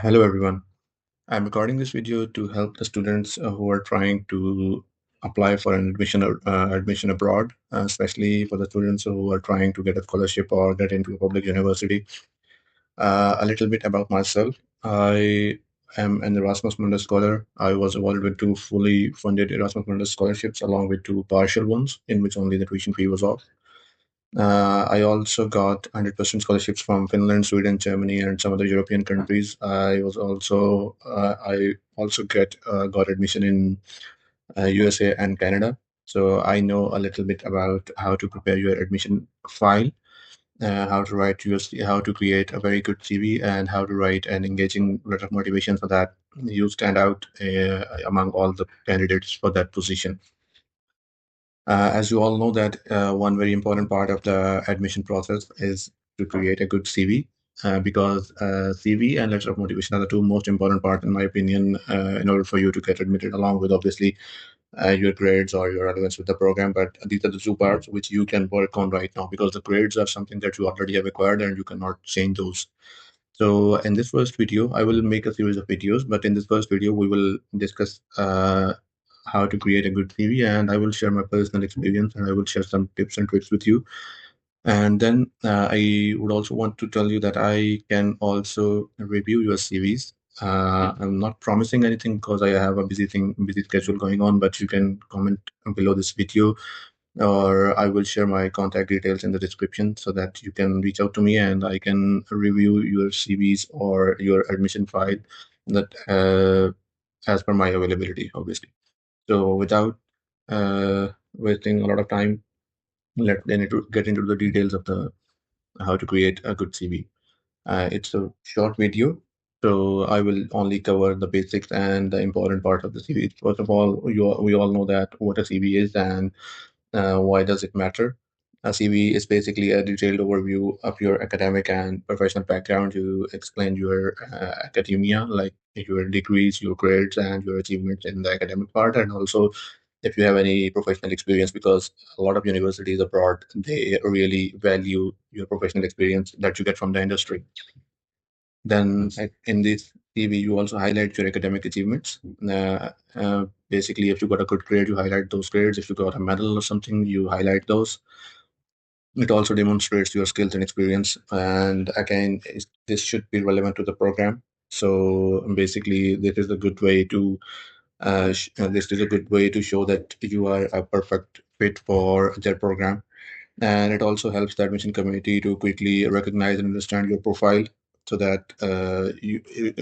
Hello everyone. I'm recording this video to help the students who are trying to apply for an admission abroad, especially for the students who are trying to get a scholarship or get into a public university. A little bit about myself. I am an Erasmus Mundus scholar. I was awarded with two fully funded Erasmus Mundus scholarships along with two partial ones in which only the tuition fee was off. I also got 100% scholarships from Finland, Sweden, Germany, and some other European countries. I also get got admission in USA and Canada. So I know a little bit about how to prepare your admission file, how to how to create a very good CV, and how to write an engaging letter of motivation so that you stand out among all the candidates for that position. As you all know that one very important part of the admission process is to create a good CV because CV and letter of motivation are the two most important part, in my opinion, in order for you to get admitted, along with obviously your grades or your relevance with the program. But these are the two parts which you can work on right now because the grades are something that you already have acquired and you cannot change those. So in this first video, I will make a series of videos, but in this first video, we will discuss how to create a good CV, and I will share my personal experience and I will share some tips and tricks with you. And then I would also want to tell you that I can also review your CVs. I'm not promising anything because I have a busy schedule going on, but you can comment below this video or I will share my contact details in the description so that you can reach out to me and I can review your CVs or your admission file that as per my availability, obviously. So without wasting a lot of time, let's then get into the details of the how to create a good CV. It's a short video, so I will only cover the basics and the important part of the CV. First of all, we all know that what a CV is and why does it matter? A CV is basically a detailed overview of your academic and professional background. You explain your academia, like your degrees, your grades, and your achievements in the academic part, and also if you have any professional experience, because a lot of universities abroad, they really value your professional experience that you get from the industry. Then in this CV, you also highlight your academic achievements. Basically, if you got a good grade, you highlight those grades. If you got a medal or something, you highlight those. It also demonstrates your skills and experience. And again, this should be relevant to the program. So basically, this is a good way to show that you are a perfect fit for their program. And it also helps the admission community to quickly recognize and understand your profile so that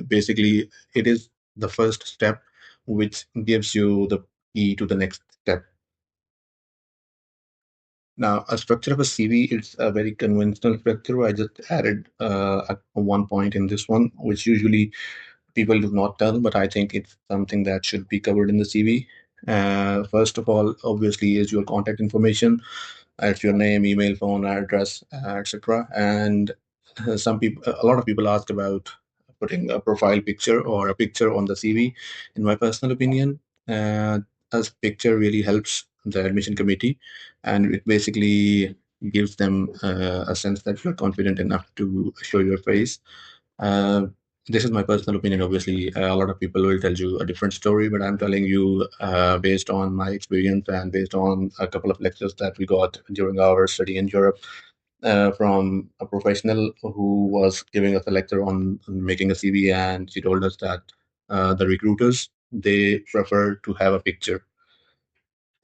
basically it is the first step which gives you the key to the next step. Now, a structure of a CV, it's a very conventional structure. I just added one point in this one, which usually people do not tell, but I think it's something that should be covered in the CV. First of all, obviously, is your contact information. It's your name, email, phone address, etc. And a lot of people ask about putting a profile picture or a picture on the CV. In my personal opinion, as picture really helps the admission committee, and it basically gives them a sense that you're confident enough to show your face. Uh, this is my personal opinion. Obviously, a lot of people will tell you a different story, but I'm telling you based on my experience and based on a couple of lectures that we got during our study in Europe from a professional who was giving us a lecture on making a CV, and she told us that the recruiters, they prefer to have a picture.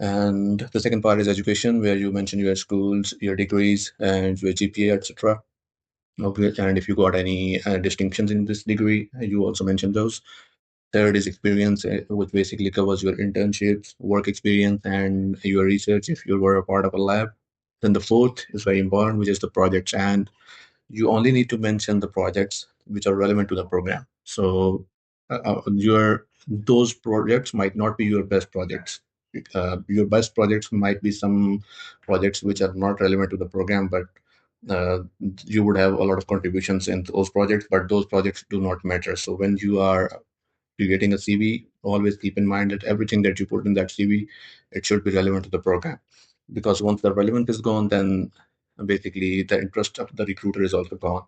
And the second part is education, where you mention your schools, your degrees, and your GPA, etc. Okay, and if you got any distinctions in this degree, you also mention those. Third is experience, which basically covers your internships, work experience, and your research if you were a part of a lab. Then the fourth is very important, which is the projects. And you only need to mention the projects which are relevant to the program. So your those projects might not be your best projects. Your best projects might be some projects which are not relevant to the program, but uh, you would have a lot of contributions in those projects, but those projects do not matter. So when you are creating a CV, always keep in mind that everything that you put in that CV, it should be relevant to the program. Because once the relevant is gone, then basically the interest of the recruiter is also gone.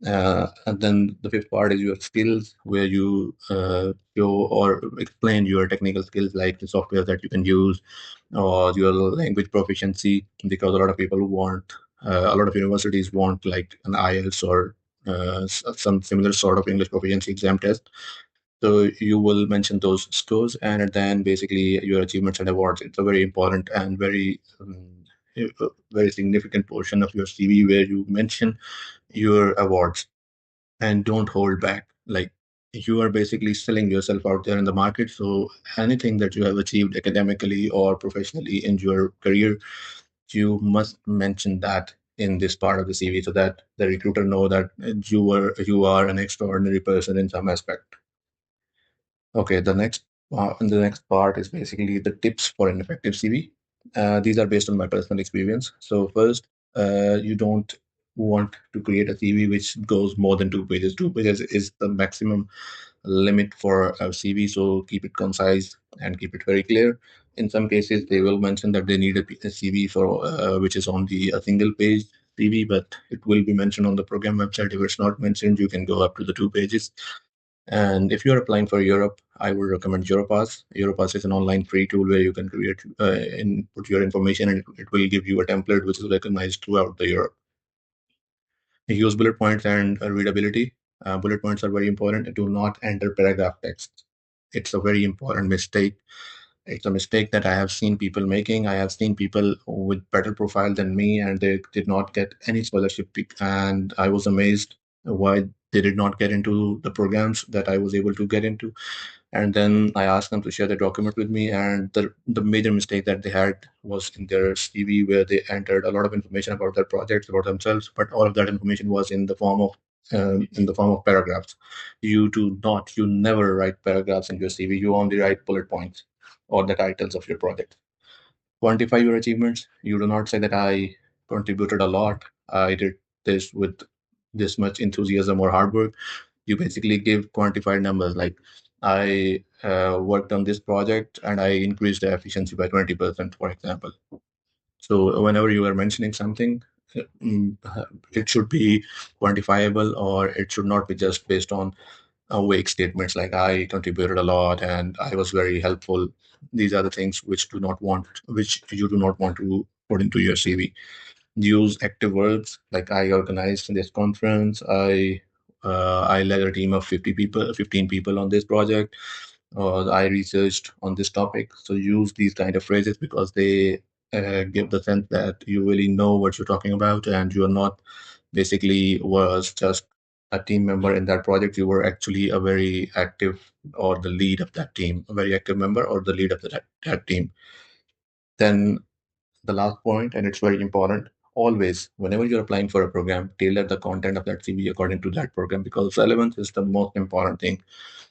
And then the fifth part is your skills, where you show or explain your technical skills, like the software that you can use, or your language proficiency, because a lot of people want, a lot of universities want like an IELTS or some similar sort of English proficiency exam test. So you will mention those scores, and then basically your achievements and awards. It's a very important and very significant portion of your CV where you mention your awards, and don't hold back. Like, you are basically selling yourself out there in the market. So anything that you have achieved academically or professionally in your career, you must mention that in this part of the CV, so that the recruiter know that you are an extraordinary person in some aspect. Okay, the next part is basically the tips for an effective CV. These are based on my personal experience. So first, you don't want to create a CV which goes more than 2 pages. 2 pages is the maximum limit for a CV. So keep it concise and keep it very clear. In some cases, they will mention that they need a CV for which is on the a single page CV, but it will be mentioned on the program website. If it's not mentioned, you can go up to the 2 pages. And if you're applying for Europe, I would recommend Europass. Europass is an online free tool where you can create input your information, and it will give you a template which is recognized throughout the Europe. Use bullet points and readability. Bullet points are very important. Do not enter paragraph text. It's a very important mistake. It's a mistake that I have seen people making. I have seen people with better profile than me, and they did not get any scholarship. And I was amazed why they did not get into the programs that I was able to get into. And then I asked them to share the document with me, and the major mistake that they had was in their CV, where they entered a lot of information about their projects, about themselves, but all of that information was in the form of paragraphs. You never write paragraphs in your CV. You only write bullet points or the titles of your project. Quantify your achievements. You do not say that I contributed a lot, I did this with this much enthusiasm or hard work. You basically give quantified numbers, like I worked on this project and I increased the efficiency by 20%, for example. So whenever you are mentioning something, mm, it should be quantifiable, or it should not be just based on vague statements like I contributed a lot and I was very helpful. These are the things which you do not want to put into your CV. Use active verbs, like I organized this conference, I led a team of 50 people, 15 people on this project, or I researched on this topic. So use these kind of phrases because they give the sense that you really know what you're talking about, and you are not basically was just a team member in that project. You were actually a very active, or the lead of that team, a very active member or the lead of that team. Then the last point, and it's very important, always, whenever you're applying for a program, tailor the content of that CV according to that program, because relevance is the most important thing.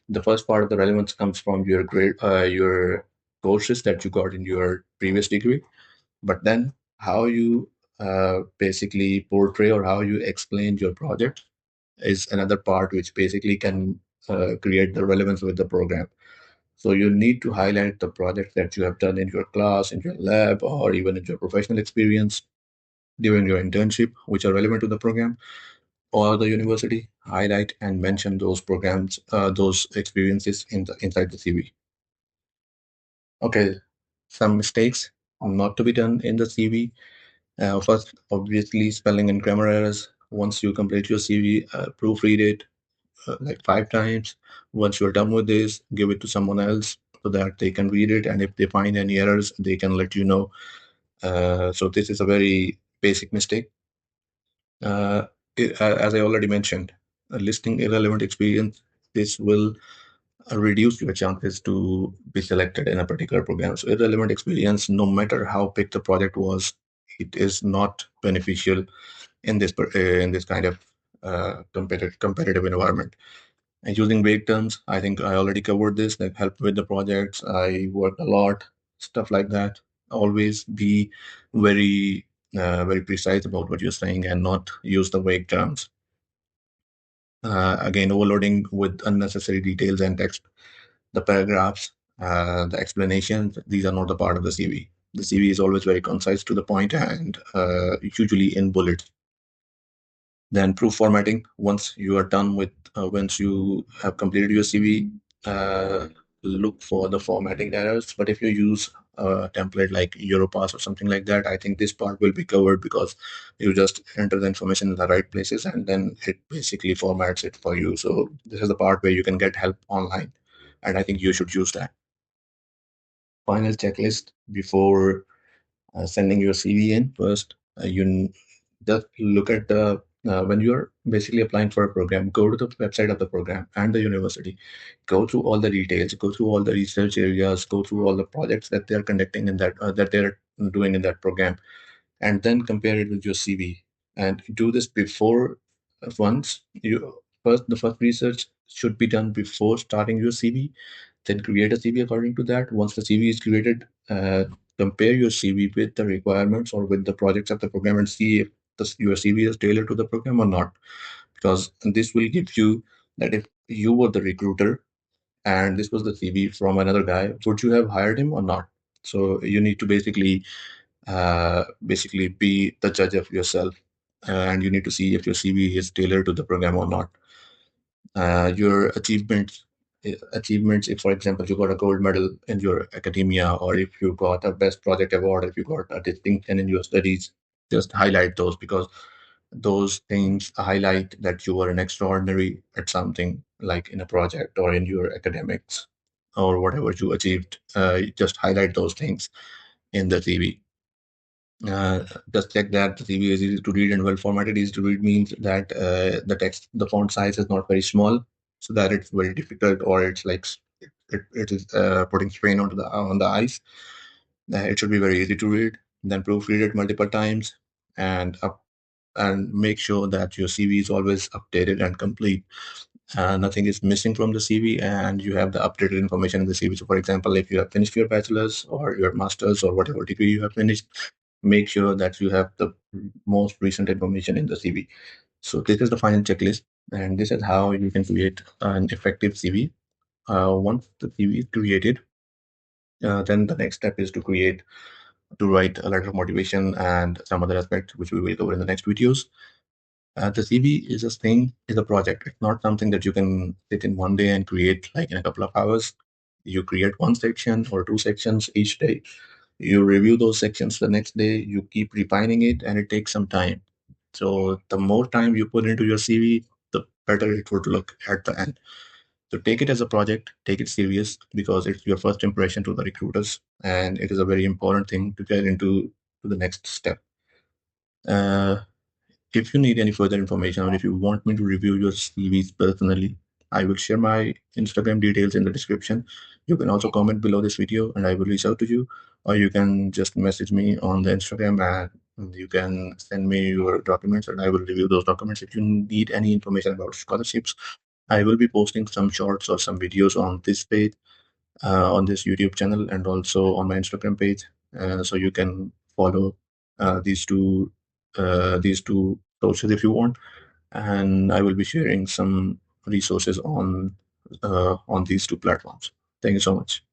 The first part of the relevance comes from your grade, your courses that you got in your previous degree, but then how you basically portray or how you explain your project is another part which basically can create the relevance with the program. So you need to highlight the projects that you have done in your class, in your lab, or even in your professional experience during your internship, which are relevant to the program or the university. Highlight and mention those programs, those experiences inside the CV. Okay, some mistakes not to be done in the CV. First, obviously, spelling and grammar errors. Once you complete your CV, proofread it like 5 times. Once you're done with this, give it to someone else so that they can read it. And if they find any errors, they can let you know. So this is a very basic mistake. Uh, as I already mentioned, listing irrelevant experience, this will reduce your chances to be selected in a particular program. So irrelevant experience, no matter how big the project was, it is not beneficial in this kind of competitive environment. And using vague terms, I think I already covered this, like help with the projects, I worked a lot, stuff like that. Always be very, very precise about what you're saying and not use the vague terms. Again, overloading with unnecessary details and text. The paragraphs, the explanations, these are not the part of the CV. The CV is always very concise to the point and usually in bullets. Then proof formatting. Once you are done with, once you have completed your CV, look for the formatting errors. But if you use a template like Europass or something like that, I think this part will be covered because you just enter the information in the right places and then it basically formats it for you. So this is the part where you can get help online, and I think you should use that. Final checklist before sending your CV in. First, you just look at the when you're basically applying for a program, go to the website of the program and the university, go through all the details, go through all the research areas, go through all the projects that they're conducting in that they're doing in that program, and then compare it with your CV. And do this before once you first the first research should be done before starting your CV. Then create a CV according to that. Once the CV is created, compare your CV with the requirements or with the projects of the program and see if your CV is tailored to the program or not. Because this will give you that if you were the recruiter and this was the CV from another guy, would you have hired him or not? So you need to basically be the judge of yourself, and you need to see if your CV is tailored to the program or not. Your achievements, if for example you got a gold medal in your academia, or if you got a best project award, if you got a distinction in your studies, just highlight those, because those things highlight that you were an extraordinary at something, like in a project or in your academics or whatever you achieved. Just highlight those things in the CV. Just check that the CV is easy to read and well formatted. Easy to read means that the font size is not very small, so that it's very difficult, or it's like it is putting strain on the eyes. It should be very easy to read. Then proofread it multiple times, and and make sure that your CV is always updated and complete. Nothing is missing from the CV, and you have the updated information in the CV. So, for example, if you have finished your bachelor's or your master's or whatever degree you have finished, make sure that you have the most recent information in the CV. So, this is the final checklist, and this is how you can create an effective CV. Once the CV is created, then the next step is to write a letter of motivation and some other aspects, which we will cover in the next videos. The CV is is a project. It's not something that you can sit in one day and create like in a couple of hours. You create one section or two sections each day. You review those sections the next day. You keep refining it, and it takes some time. So the more time you put into your CV, the better it would look at the end. So take it as a project, take it serious, because it's your first impression to the recruiters, and it is a very important thing to get into to the next step. Uh, if you need any further information, or if you want me to review your CVs personally, I will share my Instagram details in the description. You can also comment below this video and I will reach out to you, or you can just message me on the Instagram and you can send me your documents and I will review those documents. If you need any information about scholarships, I will be posting some shorts or some videos on this page, on this YouTube channel, and also on my Instagram page. So you can follow these two sources if you want, and I will be sharing some resources on these two platforms. Thank you so much.